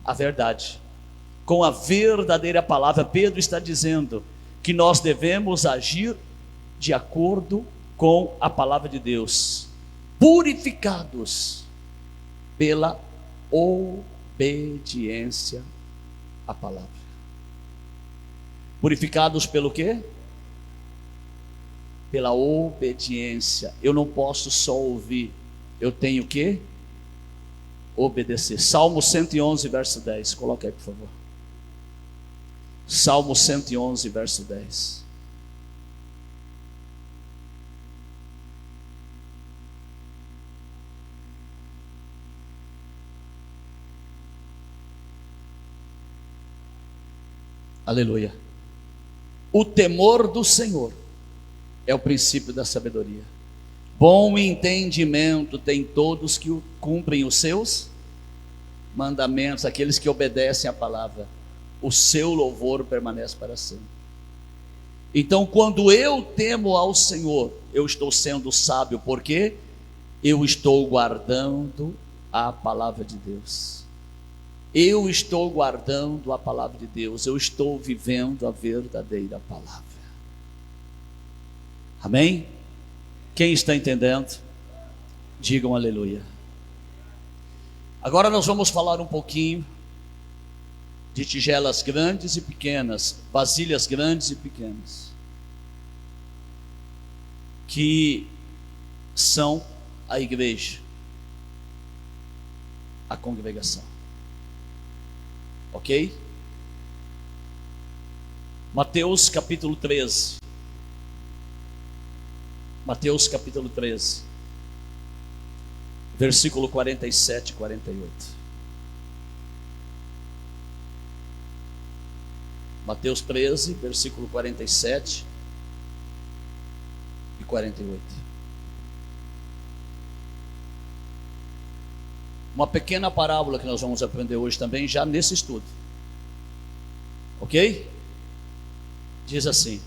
a verdade, com a verdadeira palavra. Pedro está dizendo que nós devemos agir de acordo com a palavra de Deus, purificados pela obediência à palavra. Purificados pelo quê? Pela obediência. Eu não posso só ouvir, eu tenho que obedecer. Salmo 111, verso 10. Coloca aí, por favor. Salmo 111, verso 10. Aleluia. O temor do Senhor é o princípio da sabedoria. Bom entendimento tem todos que cumprem os seus mandamentos, aqueles que obedecem à palavra. O seu louvor permanece para sempre. Então, quando eu temo ao Senhor, eu estou sendo sábio, porque eu estou guardando a palavra de Deus. Eu estou guardando a palavra de Deus. Eu estou vivendo a verdadeira palavra. Amém? Quem está entendendo? Digam aleluia. Agora nós vamos falar um pouquinho de tigelas grandes e pequenas, vasilhas grandes e pequenas, que são a igreja, a congregação. Ok? Mateus capítulo 13. Mateus capítulo 13, versículo 47 e 48. Mateus 13, versículo 47 e 48. uma pequena parábola que nós vamos aprender hoje também, já nesse estudo. Ok? Diz assim: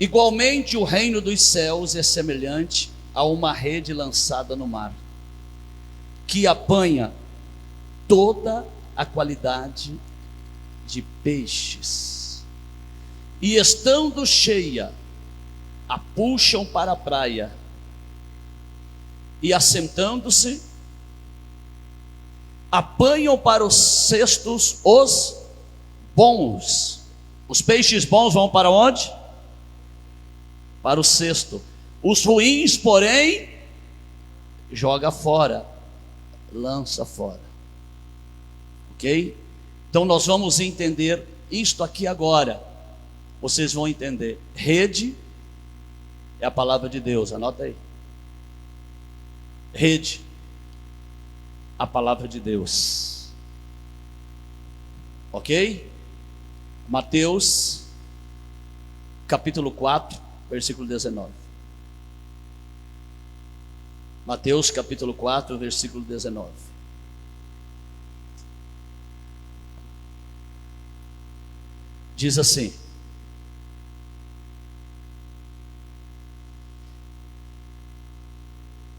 igualmente o reino dos céus é semelhante a uma rede lançada no mar, que apanha toda a qualidade de peixes, e estando cheia, a puxam para a praia, e assentando-se, apanham para os cestos os bons. Os peixes bons vão para onde? Para o cesto. Os ruins, porém, joga fora, lança fora. Ok? Então nós vamos entender isto aqui agora. Vocês vão entender. Rede é a palavra de Deus, anota aí. Rede, a palavra de Deus. Ok? Mateus, capítulo 4, versículo 19. Mateus, capítulo 4, versículo 19. Diz assim: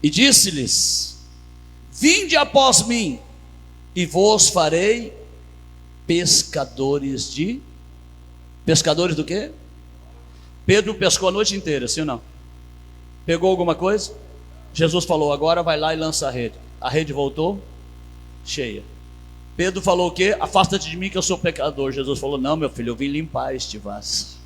e disse-lhes: vinde após mim, e vos farei pescadores de... Pescadores do quê? Pedro pescou a noite inteira, sim ou não? Pegou alguma coisa? Jesus falou: agora vai lá e lança a rede. A rede voltou cheia. Pedro falou o quê? Afasta-te de mim que eu sou pecador. Jesus falou: não, meu filho, eu vim limpar este vaso.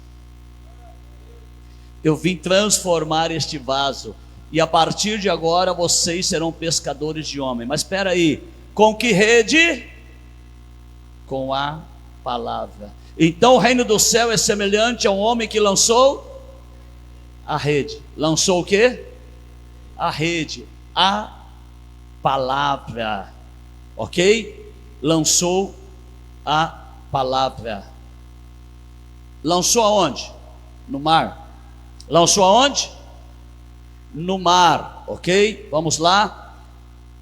Eu vim transformar este vaso. E a partir de agora vocês serão pescadores de homem. Mas espera aí, com que rede? Com a palavra. Então o reino do céu é semelhante a um homem que lançou a rede. Lançou o quê? A rede, a palavra. Ok? Lançou a palavra. Lançou aonde? No mar. Lançou aonde? No mar, ok? Vamos lá.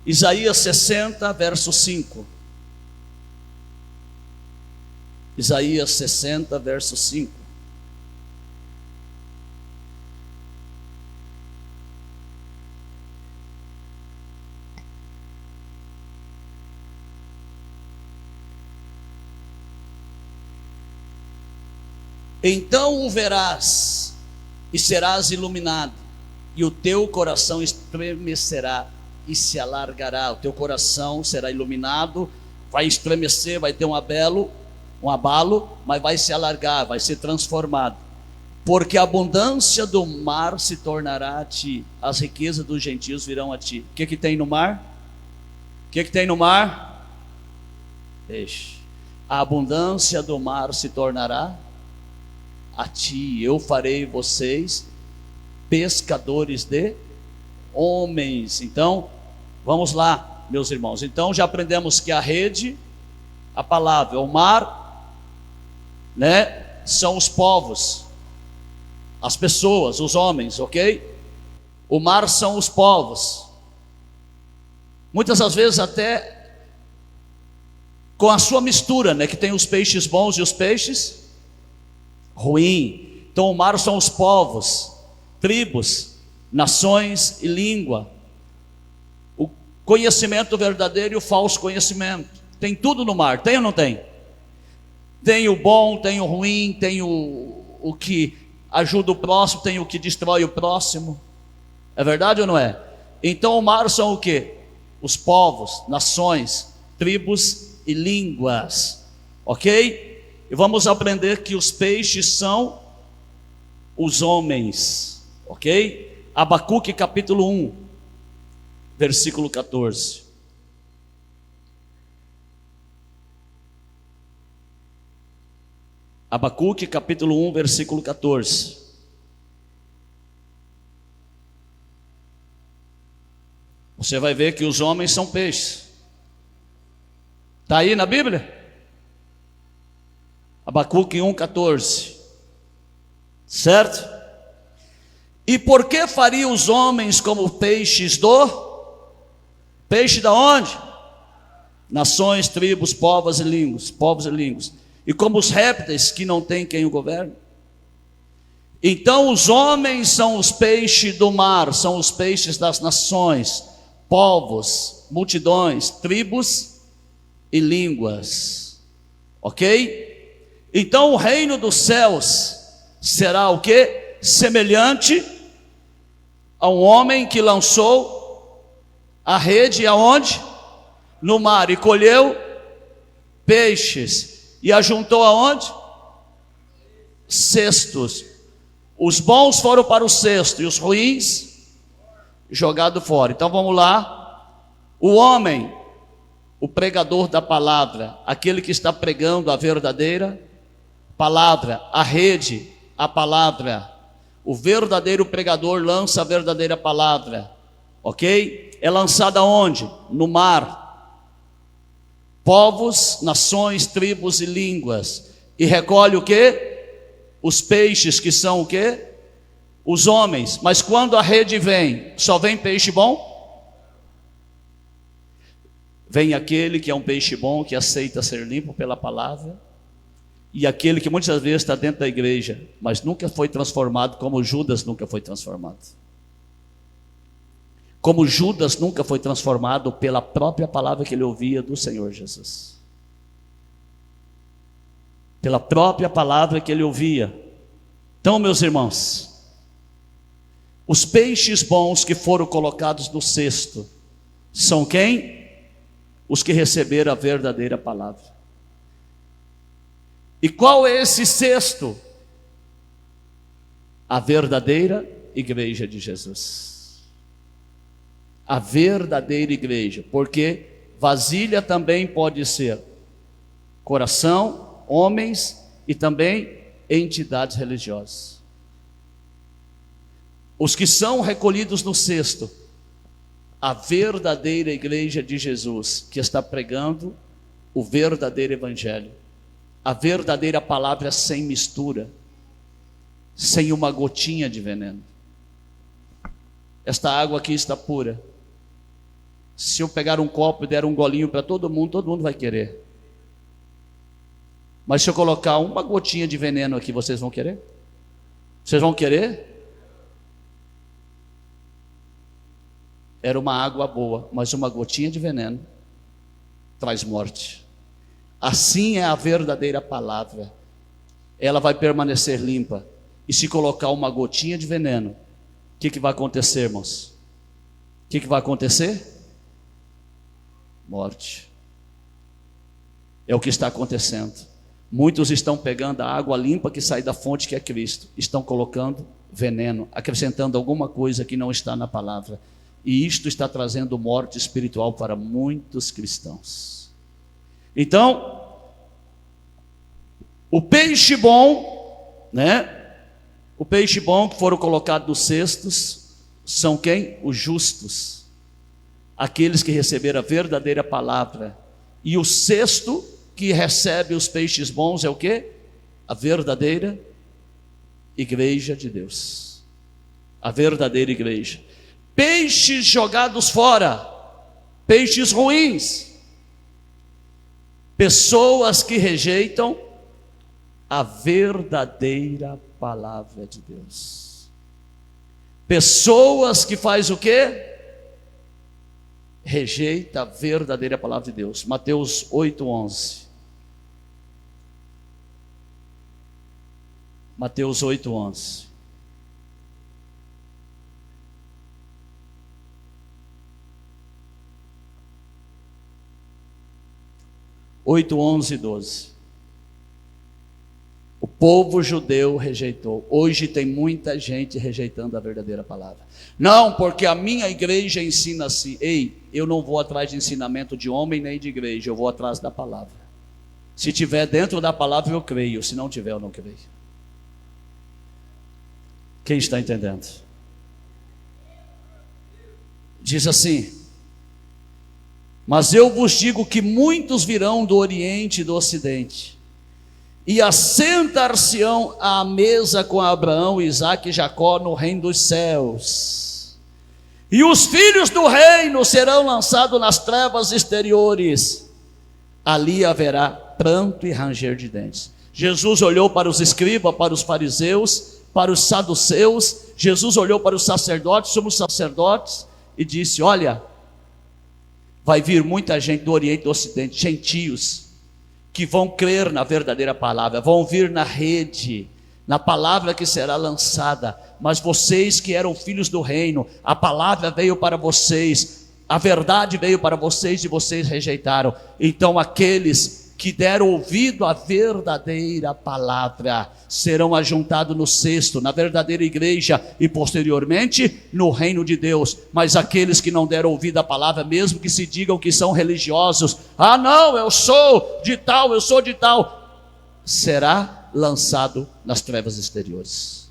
Isaías 60, verso 5. Isaías 60, verso 5. Então o verás e serás iluminado, e o teu coração estremecerá e se alargará. O teu coração será iluminado, vai estremecer, vai ter um abalo, mas vai se alargar, vai ser transformado. Porque a abundância do mar se tornará a ti, as riquezas dos gentios virão a ti. O que tem no mar? O que tem no mar? Peixe. A abundância do mar se tornará a ti. Eu farei vocês pescadores de homens. Então, vamos lá, meus irmãos. Então já aprendemos que a rede, a palavra, o mar, né, são os povos, as pessoas, os homens, ok? O mar são os povos. Muitas das vezes até com a sua mistura, né, que tem os peixes bons e os peixes ruins. Então o mar são os povos, tribos, nações e língua. O conhecimento verdadeiro e o falso conhecimento. Tem tudo no mar, tem ou não tem? Tem o bom, tem o ruim, tem o que ajuda o próximo, tem o que destrói o próximo. É verdade ou não é? Então o mar são o quê? Os povos, nações, tribos e línguas. Ok? E vamos aprender que os peixes são os homens. Ok? Abacuque capítulo 1, versículo 14. Abacuque capítulo 1, versículo 14. Você vai ver que os homens são peixes. Está aí na Bíblia? Abacuque 1, 14. Certo? E por que faria os homens como peixes do? Peixe da onde? Nações, tribos, povos e línguas. E como os répteis que não tem quem o governe. Então os homens são os peixes do mar, são os peixes das nações, povos, multidões, tribos e línguas. Ok? Então o reino dos céus será o quê? Semelhante a um homem que lançou a rede aonde? No mar, e colheu peixes, e ajuntou aonde? Cestos. Os bons foram para o cesto, e os ruins jogados fora. Então vamos lá. O homem, o pregador da palavra, aquele que está pregando a verdadeira palavra, a rede, a palavra. O verdadeiro pregador lança a verdadeira palavra, ok? É lançada onde? No mar. Povos, nações, tribos e línguas. E recolhe o quê? Os peixes, que são o quê? Os homens. Mas quando a rede vem, só vem peixe bom? Vem aquele que é um peixe bom, que aceita ser limpo pela palavra. E aquele que muitas vezes está dentro da igreja, mas nunca foi transformado, como Judas nunca foi transformado. Como Judas nunca foi transformado pela própria palavra que ele ouvia do Senhor Jesus. Pela própria palavra que ele ouvia. Então, meus irmãos, os peixes bons que foram colocados no cesto são quem? Os que receberam a verdadeira palavra. E qual é esse cesto? A verdadeira igreja de Jesus. A verdadeira igreja, porque vasilha também pode ser coração, homens e também entidades religiosas. Os que são recolhidos no cesto, a verdadeira igreja de Jesus, que está pregando o verdadeiro evangelho, a verdadeira palavra sem mistura, sem uma gotinha de veneno. Esta água aqui está pura. Se eu pegar um copo e der um golinho para todo mundo vai querer. Mas se eu colocar uma gotinha de veneno aqui, vocês vão querer? Vocês vão querer? Era uma água boa, mas uma gotinha de veneno traz morte. Assim é a verdadeira palavra. Ela vai permanecer limpa. E se colocar uma gotinha de veneno, o que vai acontecer, irmãos? O que vai acontecer? Morte. É o que está acontecendo. Muitos estão pegando a água limpa que sai da fonte, que é Cristo, estão colocando veneno, acrescentando alguma coisa que não está na palavra. E isto está trazendo morte espiritual para muitos cristãos. Então, o peixe bom, né? O peixe bom que foram colocados nos cestos são quem? Os justos, aqueles que receberam a verdadeira palavra. E o cesto que recebe os peixes bons é o quê? A verdadeira igreja de Deus. A verdadeira igreja. Peixes jogados fora, peixes ruins, pessoas que rejeitam a verdadeira palavra de Deus. Pessoas que faz o quê? Rejeita a verdadeira palavra de Deus. Mateus 8:11. Mateus 8:11. Oito, 11 e 12. O povo judeu rejeitou. Hoje tem muita gente rejeitando a verdadeira palavra. Não, porque a minha igreja ensina assim. Ei, eu não vou atrás de ensinamento de homem nem de igreja, eu vou atrás da palavra. Se tiver dentro da palavra eu creio, se não tiver eu não creio. Quem está entendendo? Diz assim: mas eu vos digo que muitos virão do Oriente e do Ocidente, e assentar-se-ão à mesa com Abraão, Isaque e Jacó no reino dos céus. E os filhos do reino serão lançados nas trevas exteriores. Ali haverá pranto e ranger de dentes. Jesus olhou para os escribas, para os fariseus, para os saduceus. Jesus olhou para os sacerdotes, somos sacerdotes, e disse: olha, vai vir muita gente do Oriente e do Ocidente, gentios, que vão crer na verdadeira palavra, vão vir na rede, na palavra que será lançada. Mas vocês que eram filhos do reino, a palavra veio para vocês, a verdade veio para vocês e vocês rejeitaram. Então aqueles que deram ouvido à verdadeira palavra serão ajuntados no cesto, na verdadeira igreja, e posteriormente no reino de Deus. Mas aqueles que não deram ouvido à palavra, mesmo que se digam que são religiosos, ah não, eu sou de tal, será lançado nas trevas exteriores.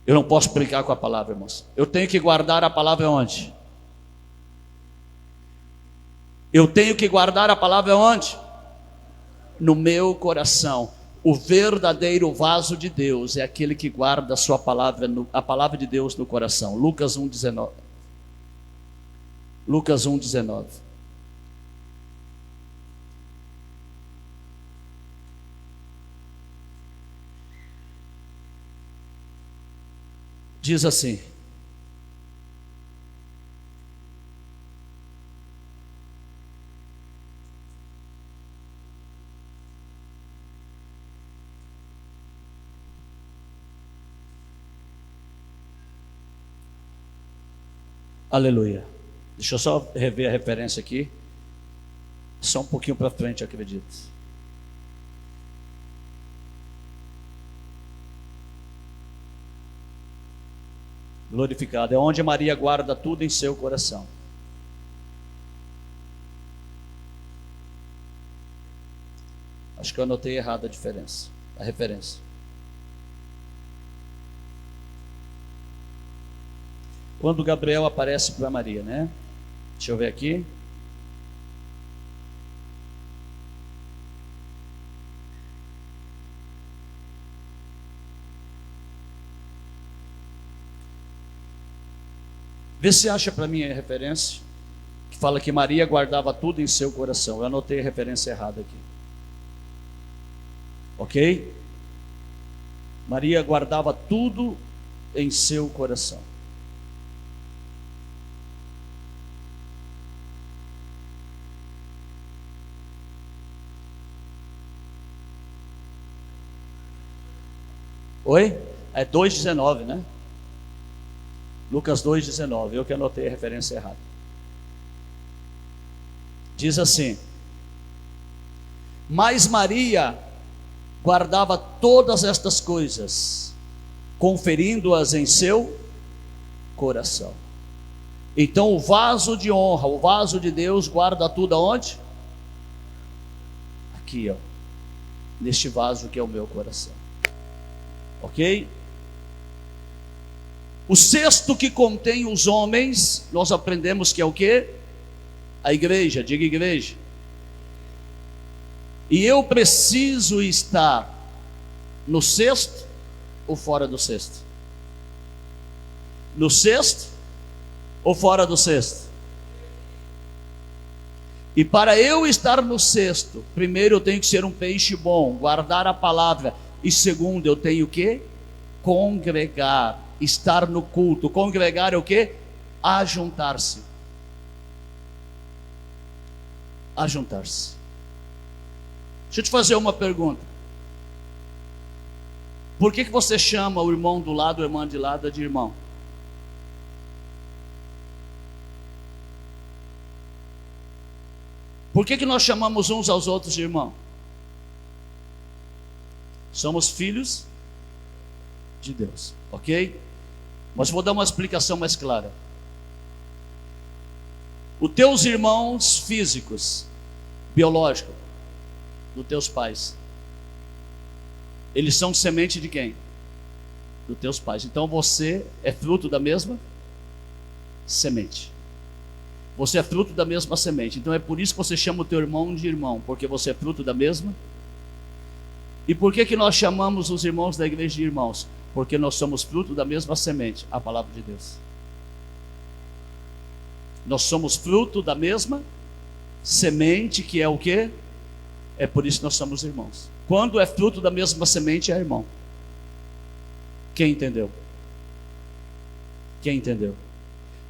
Eu não posso brincar com a palavra, irmãos. Eu tenho que guardar a palavra onde? Eu tenho que guardar a palavra onde? No meu coração. O verdadeiro vaso de Deus é aquele que guarda a sua palavra, a palavra de Deus no coração. Lucas 1,19. Lucas 1,19. Diz assim: aleluia. Deixa eu só rever a referência aqui. Só um pouquinho para frente, acredito. Glorificado. É onde Maria guarda tudo em seu coração. Acho que eu anotei errado a referência. Quando Gabriel aparece para Maria, né? Deixa eu ver aqui. Vê se acha para mim a referência, que fala que Maria guardava tudo em seu coração. Eu anotei a referência errada aqui. Ok? Maria guardava tudo em seu coração. Oi? É 2,19, né? Lucas 2,19, eu que anotei a referência errada. Diz assim: mas Maria guardava todas estas coisas, conferindo-as em seu coração. Então o vaso de honra, o vaso de Deus, guarda tudo aonde? Aqui, ó, neste vaso que é o meu coração. Ok? O cesto que contém os homens, nós aprendemos que é o quê? A igreja, diga igreja. E eu preciso estar no cesto ou fora do cesto? No cesto ou fora do cesto? E para eu estar no cesto, primeiro eu tenho que ser um peixe bom, guardar a palavra. E segundo, eu tenho que congregar, estar no culto. Congregar é o que? Ajuntar-se. Ajuntar-se. Deixa eu te fazer uma pergunta. Por que você chama o irmão do lado, a irmã de lado de irmão? Por que nós chamamos uns aos outros de irmão? Somos filhos de Deus, ok? Mas vou dar uma explicação mais clara. Os teus irmãos físicos, biológicos, dos teus pais, eles são semente de quem? Dos teus pais. Então você é fruto da mesma semente. Você é fruto da mesma semente. Então é por isso que você chama o teu irmão de irmão, porque você é fruto da mesma. E por que nós chamamos os irmãos da igreja de irmãos? Porque nós somos fruto da mesma semente, a palavra de Deus. Nós somos fruto da mesma semente, que é o quê? É por isso que nós somos irmãos. Quando é fruto da mesma semente, é irmão. Quem entendeu? Quem entendeu?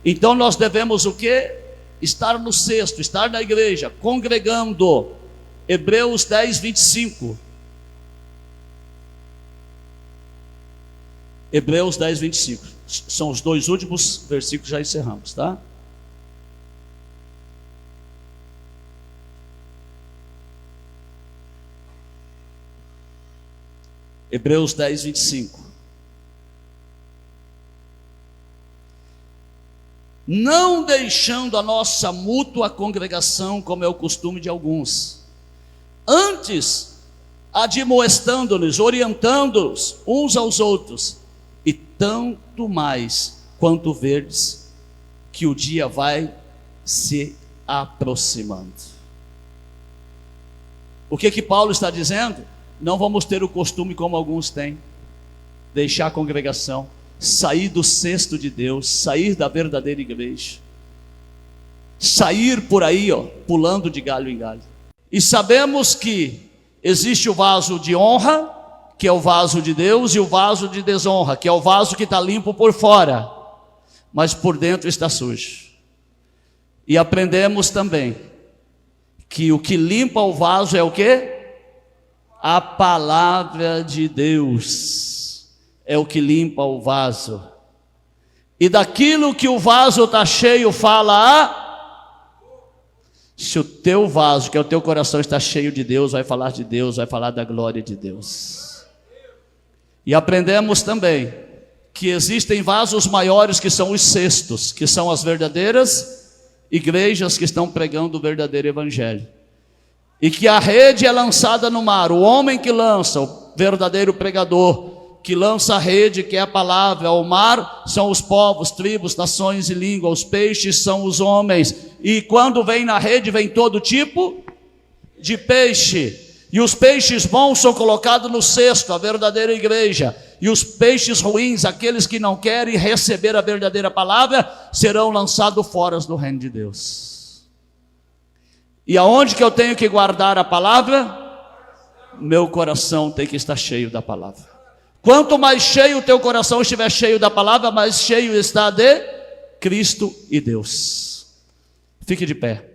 Então nós devemos o quê? Estar no cesto, estar na igreja, congregando. Hebreus 10, 25. Hebreus 10, 25. São os dois últimos versículos, já encerramos, tá? Hebreus 10, 25. Não deixando a nossa mútua congregação, como é o costume de alguns, antes admoestando-nos, orientando-nos uns aos outros, e tanto mais quanto verdes que o dia vai se aproximando. O que Paulo está dizendo? Não vamos ter o costume como alguns têm, deixar a congregação, sair do cesto de Deus, sair da verdadeira igreja, sair por aí, pulando de galho em galho. E sabemos que existe o vaso de honra, que é o vaso de Deus, e o vaso de desonra, que é o vaso que está limpo por fora, mas por dentro está sujo. E aprendemos também que o que limpa o vaso é o quê? A palavra de Deus é o que limpa o vaso. E daquilo que o vaso está cheio, fala se o teu vaso, que é o teu coração, está cheio de Deus, vai falar de Deus, vai falar da glória de Deus. E aprendemos também que existem vasos maiores, que são os cestos, que são as verdadeiras igrejas que estão pregando o verdadeiro evangelho. E que a rede é lançada no mar, o homem que lança, o verdadeiro pregador, que lança a rede, que é a palavra, o mar são os povos, tribos, nações e línguas, os peixes são os homens, e quando vem na rede, vem todo tipo de peixe, e os peixes bons são colocados no cesto, a verdadeira igreja, e os peixes ruins, aqueles que não querem receber a verdadeira palavra, serão lançados fora do reino de Deus. E aonde que eu tenho que guardar a palavra? Meu coração tem que estar cheio da palavra. Quanto mais cheio o teu coração estiver cheio da palavra, mais cheio está de Cristo e Deus. Fique de pé.